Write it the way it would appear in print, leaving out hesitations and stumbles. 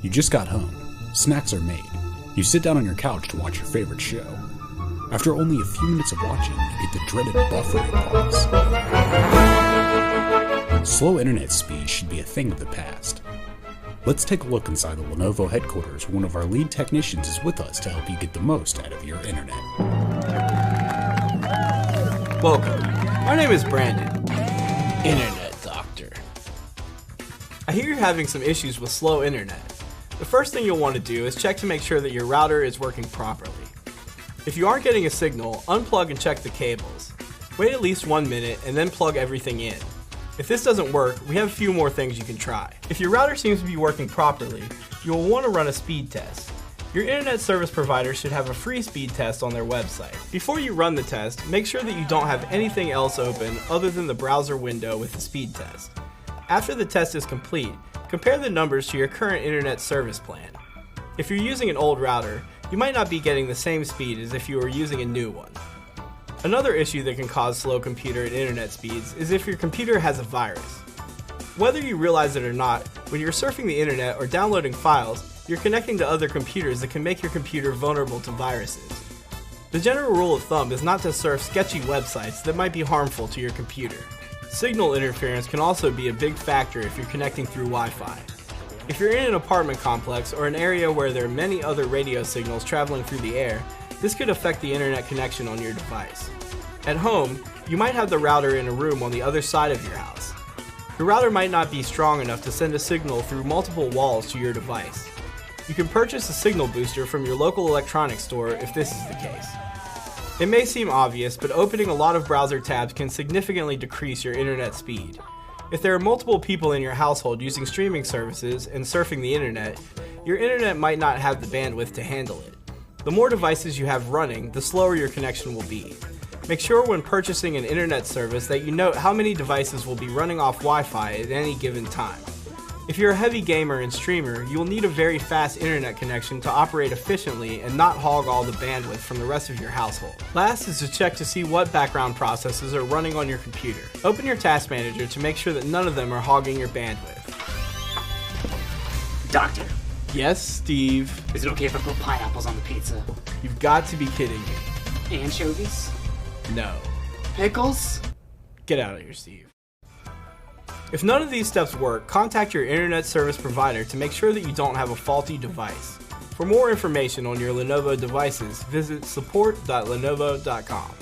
You just got home, snacks are made, you sit down on your couch to watch your favorite show. After only a few minutes of watching, you get the dreaded buffering pause. Slow internet speed should be a thing of the past. Let's take a look inside the Lenovo headquarters where one of our lead technicians is with us to help you get the most out of your internet. Welcome. My name is Brandon, Internet Doctor. I hear you're having some issues with slow internet. The first thing you'll want to do is check to make sure that your router is working properly. If you aren't getting a signal, unplug and check the cables. Wait at least 1 minute and then plug everything in. If this doesn't work, we have a few more things you can try. If your router seems to be working properly, you will want to run a speed test. Your internet service provider should have a free speed test on their website. Before you run the test, make sure that you don't have anything else open other than the browser window with the speed test. After the test is complete, compare the numbers to your current internet service plan. If you're using an old router, you might not be getting the same speed as if you were using a new one. Another issue that can cause slow computer and internet speeds is if your computer has a virus. Whether you realize it or not, when you're surfing the internet or downloading files, you're connecting to other computers that can make your computer vulnerable to viruses. The general rule of thumb is not to surf sketchy websites that might be harmful to your computer. Signal interference can also be a big factor if you're connecting through Wi-Fi. If you're in an apartment complex or an area where there are many other radio signals traveling through the air, this could affect the internet connection on your device. At home, you might have the router in a room on the other side of your house. The router might not be strong enough to send a signal through multiple walls to your device. You can purchase a signal booster from your local electronics store if this is the case. It may seem obvious, but opening a lot of browser tabs can significantly decrease your internet speed. If there are multiple people in your household using streaming services and surfing the internet, your internet might not have the bandwidth to handle it. The more devices you have running, the slower your connection will be. Make sure when purchasing an internet service that you note how many devices will be running off Wi-Fi at any given time. If you're a heavy gamer and streamer, you will need a very fast internet connection to operate efficiently and not hog all the bandwidth from the rest of your household. Last is to check to see what background processes are running on your computer. Open your task manager to make sure that none of them are hogging your bandwidth. Doctor. Yes, Steve. Is it okay if I put pineapples on the pizza? You've got to be kidding me. Anchovies? No. Pickles? Get out of here, Steve. If none of these steps work, contact your internet service provider to make sure that you don't have a faulty device. For more information on your Lenovo devices, visit support.lenovo.com.